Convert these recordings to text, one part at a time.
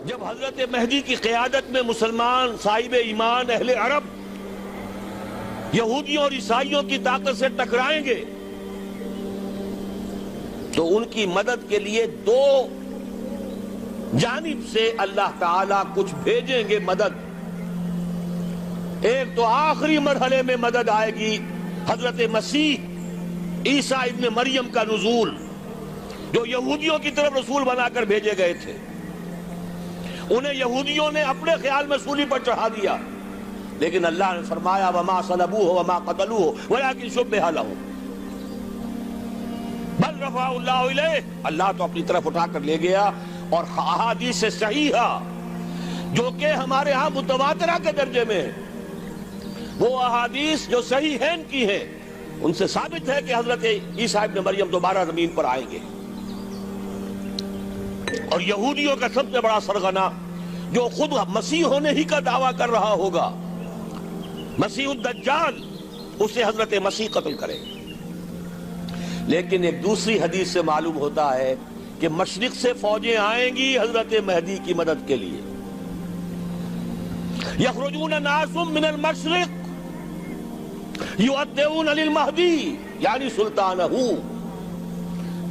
جب حضرت مہدی کی قیادت میں مسلمان صاحب ایمان اہل عرب یہودیوں اور عیسائیوں کی طاقت سے ٹکرائیں گے تو ان کی مدد کے لیے دو جانب سے اللہ تعالیٰ کچھ بھیجیں گے مدد. ایک تو آخری مرحلے میں مدد آئے گی حضرت مسیح عیسیٰ ابن مریم کا نزول، جو یہودیوں کی طرف رسول بنا کر بھیجے گئے تھے. انہیں یہودیوں نے اپنے خیال میں سولی پر چڑھا دیا، لیکن اللہ نے فرمایا وما صلبوہ وما قتلوہ ولکن شبہ لہم بل رفعہ اللہ الیہ. اللہ تو اپنی طرف اٹھا کر لے گیا. اور احادیث صحیحہ جو کہ ہمارے ہاں متواترہ کے درجے میں ہے، وہ احادیث جو صحیحین کی ہیں، ان سے ثابت ہے کہ حضرت عیسیٰ ابن مریم دوبارہ زمین پر آئیں گے. اور یہودیوں کا سب سے بڑا سرغنہ جو خود مسیح ہونے ہی کا دعویٰ کر رہا ہوگا، مسیح الدجال، اسے حضرت مسیح قتل کرے. لیکن ایک دوسری حدیث سے معلوم ہوتا ہے کہ مشرق سے فوجیں آئیں گی حضرت مہدی کی مدد کے لیے. یخرجون ناس من المشرق یؤدون للمہدی یعنی سلطانہ.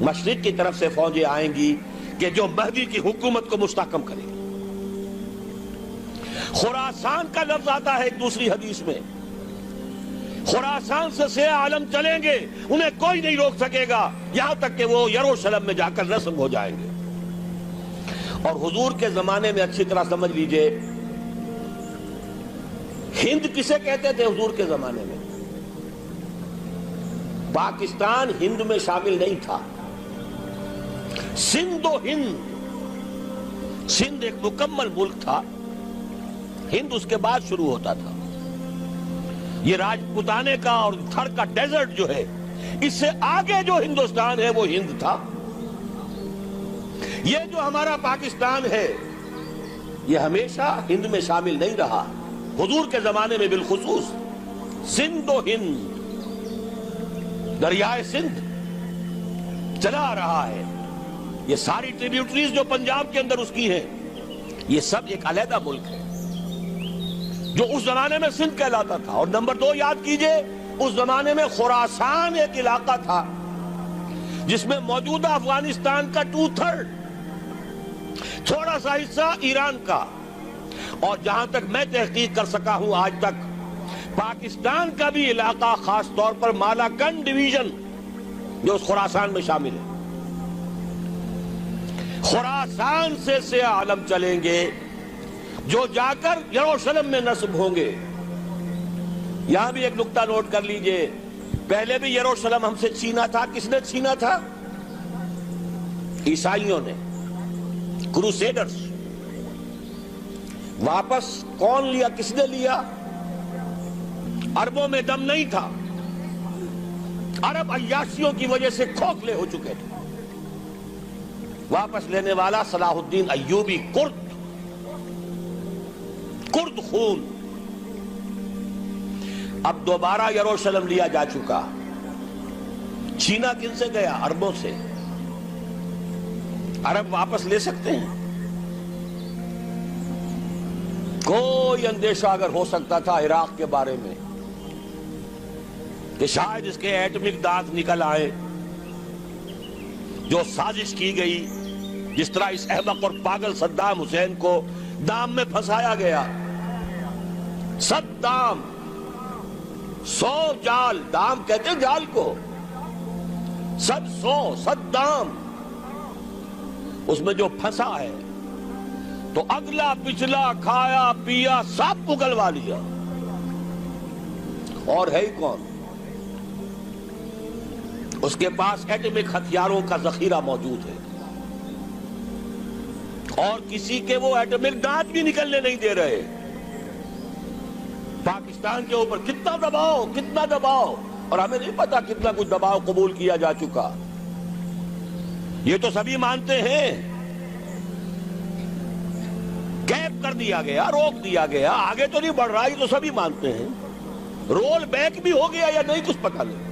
مشرق کی طرف سے فوجیں آئیں گی کہ جو مہدی کی حکومت کو مستحکم کرے گی. خراسان کا لفظ آتا ہے ایک دوسری حدیث میں. خراسان سے سیاہ عالم چلیں گے، انہیں کوئی نہیں روک سکے گا یہاں تک کہ وہ یروشلم میں جا کر رسم ہو جائیں گے. اور حضور کے زمانے میں اچھی طرح سمجھ لیجئے، ہند کسے کہتے تھے حضور کے زمانے میں؟ پاکستان ہند میں شامل نہیں تھا. سندھ و ہند، سندھ ایک مکمل ملک تھا، ہند اس کے بعد شروع ہوتا تھا. یہ راجپوتانے کا اور تھر کا ڈیزرٹ جو ہے، اس سے آگے جو ہندوستان ہے وہ ہند تھا. یہ جو ہمارا پاکستان ہے یہ ہمیشہ ہند میں شامل نہیں رہا. حضور کے زمانے میں بالخصوص سندھ و ہند، دریائے سندھ چلا آ رہا ہے. یہ ساری ٹریبیوٹریز جو پنجاب کے اندر اس کی ہیں، یہ سب ایک علیحدہ ملک ہے جو اس زمانے میں سندھ کہلاتا تھا. اور نمبر دو یاد کیجئے، اس زمانے میں خراسان ایک علاقہ تھا جس میں موجودہ افغانستان کا 2/3، تھوڑا سا حصہ ایران کا، اور جہاں تک میں تحقیق کر سکا ہوں آج تک پاکستان کا بھی علاقہ، خاص طور پر مالاکنڈ ڈویژن جو اس خراسان میں شامل ہے. خراسان سے سیاہ عالم چلیں گے جو جا کر یروشلم میں نصب ہوں گے. یہاں بھی ایک نقطہ نوٹ کر لیجئے، پہلے بھی یروشلم ہم سے چھینا تھا. کس نے چھینا تھا؟ عیسائیوں نے، کروسیڈرز. واپس کون لیا؟ کس نے لیا؟ عربوں میں دم نہیں تھا، عرب عیاشیوں کی وجہ سے کھوکھلے ہو چکے تھے. واپس لینے والا صلاح الدین ایوبی، کرد خون. اب دوبارہ یروشلم لیا جا چکا. چھینا کن سے گیا؟ عربوں سے. عرب واپس لے سکتے ہیں؟ کوئی اندیشہ اگر ہو سکتا تھا عراق کے بارے میں کہ شاید اس کے ایٹمک دانت نکل آئے، جو سازش کی گئی، جس طرح اس احمق اور پاگل صدام حسین کو دام میں پھنسایا گیا. صدام 100 جال، دام کہتے ہیں جال کو، 100 اس میں جو پھنسا ہے تو اگلا پچھلا کھایا پیا سب اگلوا لیا. اور ہے ہی کون؟ اس کے پاس ایٹمک ہتھیاروں کا ذخیرہ موجود ہے، اور کسی کے وہ ایٹمک دانت بھی نکلنے نہیں دے رہے. پاکستان کے اوپر کتنا دباؤ، اور ہمیں نہیں پتا کتنا کچھ دباؤ قبول کیا جا چکا. یہ تو سبھی مانتے ہیں. کیپ کر دیا گیا، روک دیا گیا، آگے تو نہیں بڑھ رہا، یہ تو سبھی مانتے ہیں. رول بیک بھی ہو گیا یا نہیں کچھ پتہ نہیں.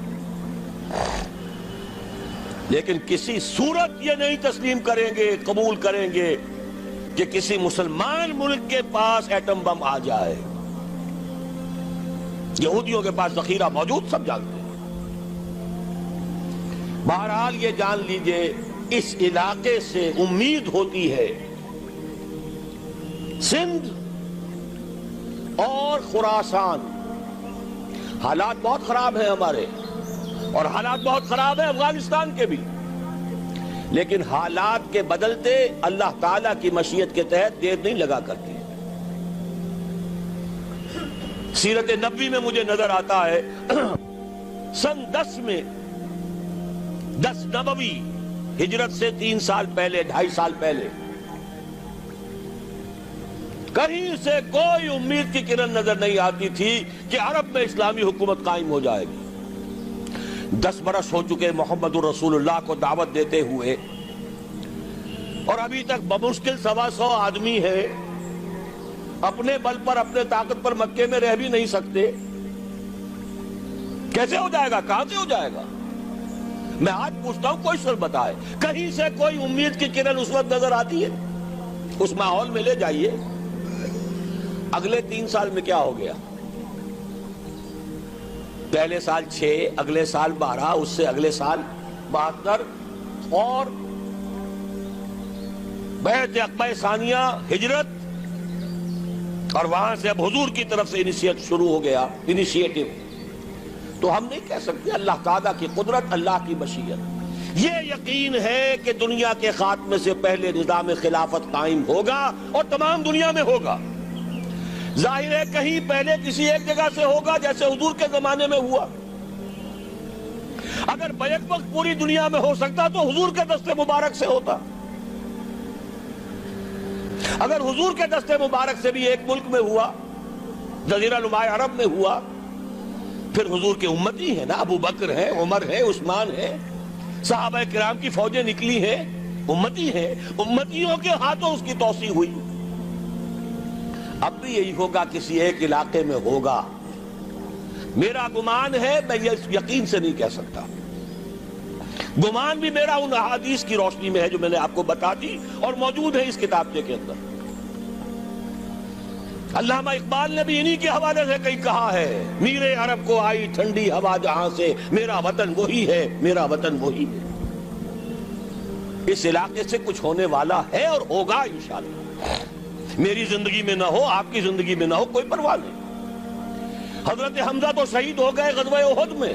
لیکن کسی صورت یہ نہیں تسلیم کریں گے، قبول کریں گے کہ کسی مسلمان ملک کے پاس ایٹم بم آ جائے. یہودیوں کے پاس ذخیرہ موجود، سب جانتے ہیں. بہرحال یہ جان لیجئے اس علاقے سے امید ہوتی ہے. سندھ اور خراسان حالات بہت خراب ہیں ہمارے، اور حالات بہت خراب ہیں افغانستان کے بھی، لیکن حالات کے بدلتے اللہ تعالیٰ کی مشیت کے تحت دیر نہیں لگا کرتی. سیرت نبوی میں مجھے نظر آتا ہے سن 10 میں 10 نبوی ہجرت سے 3 سال پہلے 2.5 سال پہلے کہیں سے کوئی امید کی کرن نظر نہیں آتی تھی کہ عرب میں اسلامی حکومت قائم ہو جائے گی. 10 برس ہو چکے محمد الرسول اللہ کو دعوت دیتے ہوئے، اور ابھی تک بمشکل 125 آدمی ہے. اپنے بل پر اپنے طاقت پر مکے میں رہ بھی نہیں سکتے. کیسے ہو جائے گا؟ کہاں سے ہو جائے گا؟ میں آج پوچھتا ہوں، کوئی شخص بتائے کہیں سے کوئی امید کی کرن اس وقت نظر آتی ہے؟ اس ماحول میں لے جائیے. اگلے 3 سال میں کیا ہو گیا؟ پہلے سال 6، اگلے سال 12، اس سے اگلے سال 72، اور بیعت عقبہ ثانیہ ہجرت، اور وہاں سے اب حضور کی طرف سے شروع ہو گیا انیشیٹو. تو ہم نہیں کہہ سکتے. اللہ تعالیٰ کی قدرت، اللہ کی مشیت. یہ یقین ہے کہ دنیا کے خاتمے سے پہلے نظام خلافت قائم ہوگا، اور تمام دنیا میں ہوگا. ظاہر ہے کہیں پہلے کسی ایک جگہ سے ہوگا، جیسے حضور کے زمانے میں ہوا. اگر بیک وقت پوری دنیا میں ہو سکتا تو حضور کے دست مبارک سے ہوتا. اگر حضور کے دست مبارک سے بھی ایک ملک میں ہوا، جزیرہ نماء عرب میں ہوا، پھر حضور کے امتی ہیں نا، ابو بکر ہے، عمر ہے، عثمان ہے، صحابہ کرام کی فوجیں نکلی ہیں، امتی ہیں. امتیوں کے ہاتھوں اس کی توسیع ہوئی. اب بھی یہی ہوگا، کسی ایک علاقے میں ہوگا. میرا گمان ہے، میں یہ یقین سے نہیں کہہ سکتا. گمان بھی میرا ان احادیث کی روشنی میں ہے جو میں نے آپ کو بتا دی اور موجود ہے اس کتابچے کے اندر. علامہ اقبال نے بھی انہی کے حوالے سے کہیں کہا ہے، میرے عرب کو آئی ٹھنڈی ہوا جہاں سے، میرا وطن وہی ہے، میرا وطن وہی ہے. اس علاقے سے کچھ ہونے والا ہے اور ہوگا انشاءاللہ. میری زندگی میں نہ ہو، آپ کی زندگی میں نہ ہو، کوئی پرواہ نہیں. حضرت حمزہ تو شہید ہو گئے غزوہ احد میں.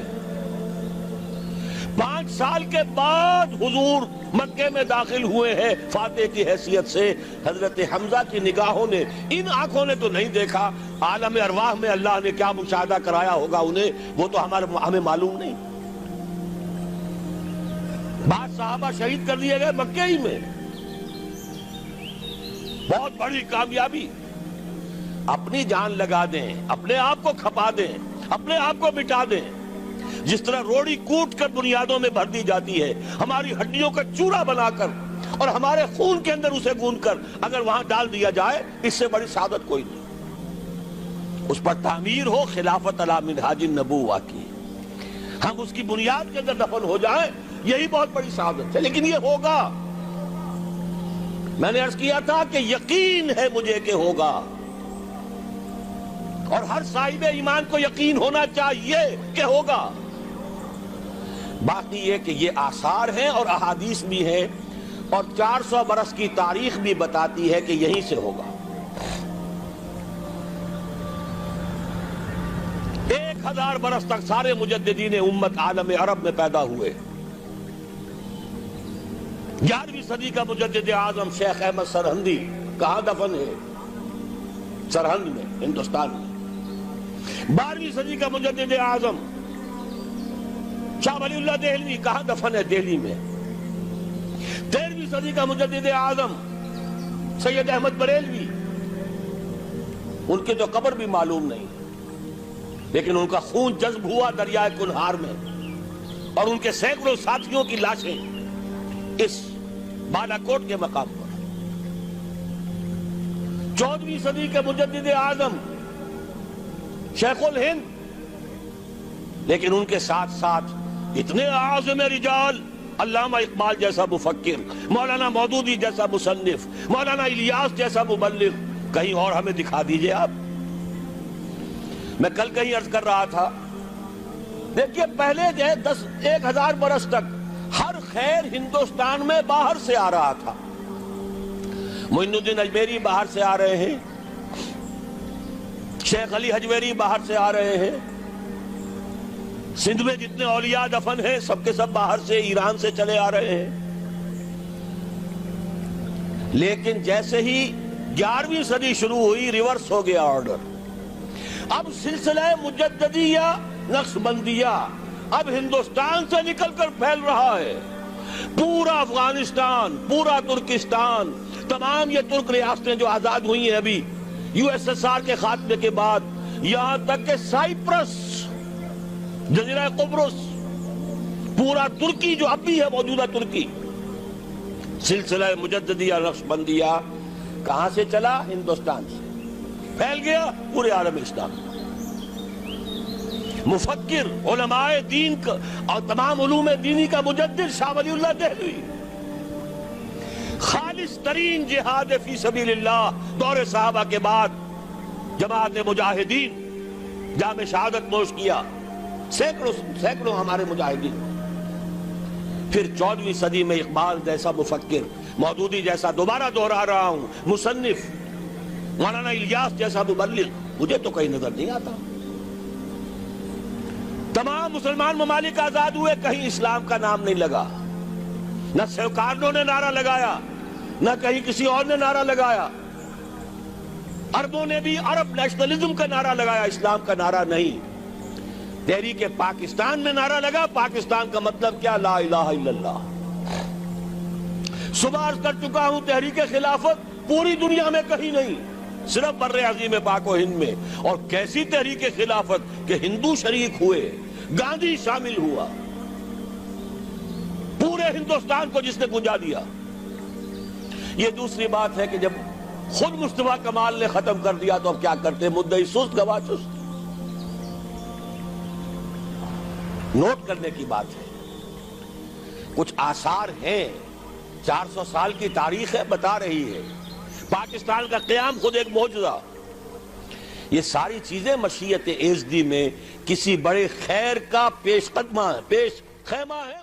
5 سال کے بعد حضور مکے میں داخل ہوئے ہیں فاتح کی حیثیت سے. حضرت حمزہ کی نگاہوں نے، ان آنکھوں نے تو نہیں دیکھا، عالم ارواح میں اللہ نے کیا مشاہدہ کرایا ہوگا انہیں، وہ تو ہمیں معلوم نہیں. بعض صحابہ شہید کر دیے گئے مکے ہی میں. بہت بڑی کامیابی. اپنی جان لگا دیں، اپنے آپ کو کھپا دیں، اپنے آپ کو مٹا دیں. جس طرح روڑی کوٹ کر بنیادوں میں بھر دی جاتی ہے، ہماری ہڈیوں کا چورا بنا کر اور ہمارے خون کے اندر اسے گوندھ کر اگر وہاں ڈال دیا جائے، اس سے بڑی سعادت کوئی نہیں. اس پر تعمیر ہو خلافت علی منہاج النبوہ کی، ہم اس کی بنیاد کے اندر دفن ہو جائیں، یہی بہت بڑی سعادت ہے. لیکن یہ ہوگا. میں نے عرض کیا تھا کہ یقین ہے مجھے کہ ہوگا، اور ہر صاحب ایمان کو یقین ہونا چاہیے کہ ہوگا. باقی یہ کہ یہ آثار ہیں اور احادیث بھی ہیں، اور 400 برس کی تاریخ بھی بتاتی ہے کہ یہیں سے ہوگا. 1000 برس تک سارے مجددین امت عالم عرب میں پیدا ہوئے. 11ویں صدی کا مجدد اعظم شیخ احمد سرہندی کہاں دفن ہے؟ سرہند میں، ہندوستان میں. 12ویں صدی کا مجدد اعظم شاہ ولی اللہ دہلوی کہاں دفن ہے؟ دہلی میں. 13ویں صدی کا مجدد اعظم سید احمد بریلوی، ان کی تو قبر بھی معلوم نہیں، لیکن ان کا خون جذب ہوا دریائے کنہار میں، اور ان کے سینکڑوں ساتھیوں کی لاشیں اس بالاکوٹ کے مقام پر. 14ویں صدی کے مجدد اعظم شیخ الہند، لیکن ان کے ساتھ ساتھ اتنے اعظم رجال علامہ اقبال جیسا مفکر، مولانا مودودی جیسا مصنف، مولانا الیاس جیسا مبلغ، کہیں اور ہمیں دکھا دیجئے آپ۔ میں کل کہیں عرض کر رہا تھا، دیکھیے پہلے جو ہے 1000 برس تک ہر خیر ہندوستان میں باہر سے آ رہا تھا۔ معین الدین اجمیری باہر سے آ رہے ہیں، شیخ علی حجویری باہر سے آ رہے ہیں، سندھ میں جتنے اولیاء دفن ہیں سب کے سب باہر سے، ایران سے چلے آ رہے ہیں۔ لیکن جیسے ہی 11ویں صدی شروع ہوئی، ریورس ہو گیا آرڈر۔ اب سلسلہ مجددیہ، نقش بندیہ اب ہندوستان سے نکل کر پھیل رہا ہے۔ پورا افغانستان، پورا ترکستان، تمام یہ ترک ریاستیں جو آزاد ہوئی ہیں ابھی USSR کے خاتمے کے بعد، یہاں تک کہ سائپرس، جزیرہ قبرص، پورا ترکی جو اب بھی ہے موجودہ ترکی، سلسلہ مجددیہ نقش بندیہ کہاں سے چلا؟ ہندوستان سے پھیل گیا پورے عالم اسلام۔ مفکر، علماء دین کا اور تمام علوم دینی کا مجدد شاہ ولی اللہ دہلوی، خالص ترین جہاد فی سبیل اللہ دور صحابہ کے بعد جماعت مجاہدین جام شہادت نوش کیا، سینکڑوں ہمارے مجاہدین۔ پھر 14ویں صدی میں اقبال جیسا مفکر، مودودی جیسا، دوبارہ دہرا رہا ہوں، مصنف، مولانا الیاس جیسا مبلغ، مجھے تو کہیں نظر نہیں آتا۔ تمام مسلمان ممالک آزاد ہوئے، کہیں اسلام کا نام نہیں لگا، نہ سرکاروں نے نعرہ لگایا، نہ کہیں کسی اور نے نعرہ لگایا۔ عربوں نے بھی عرب نیشنلزم کا نعرہ لگایا، اسلام کا نعرہ نہیں۔ تحریک پاکستان میں نعرہ لگا، پاکستان کا مطلب کیا؟ لا الہ الا اللہ۔ صبح عرض کر چکا ہوں، تحریک خلافت پوری دنیا میں کہیں نہیں، صرف بر عظیم پاک و ہند میں۔ اور کیسی تحریک خلافت کہ ہندو شریک ہوئے، گاندھی شامل ہوا، پورے ہندوستان کو جس نے گنجا دیا۔ یہ دوسری بات ہے کہ جب خود مصطفیٰ کمال نے ختم کر دیا تو اب کیا کرتے؟ مدعی سست گواہ چست۔ نوٹ کرنے کی بات ہے، کچھ آثار ہیں، 400 سال کی تاریخ ہے، بتا رہی ہے پاکستان کا قیام خود ایک معجزہ۔ یہ ساری چیزیں مشیت ایزدی میں کسی بڑے خیر کا پیش خیمہ ہے۔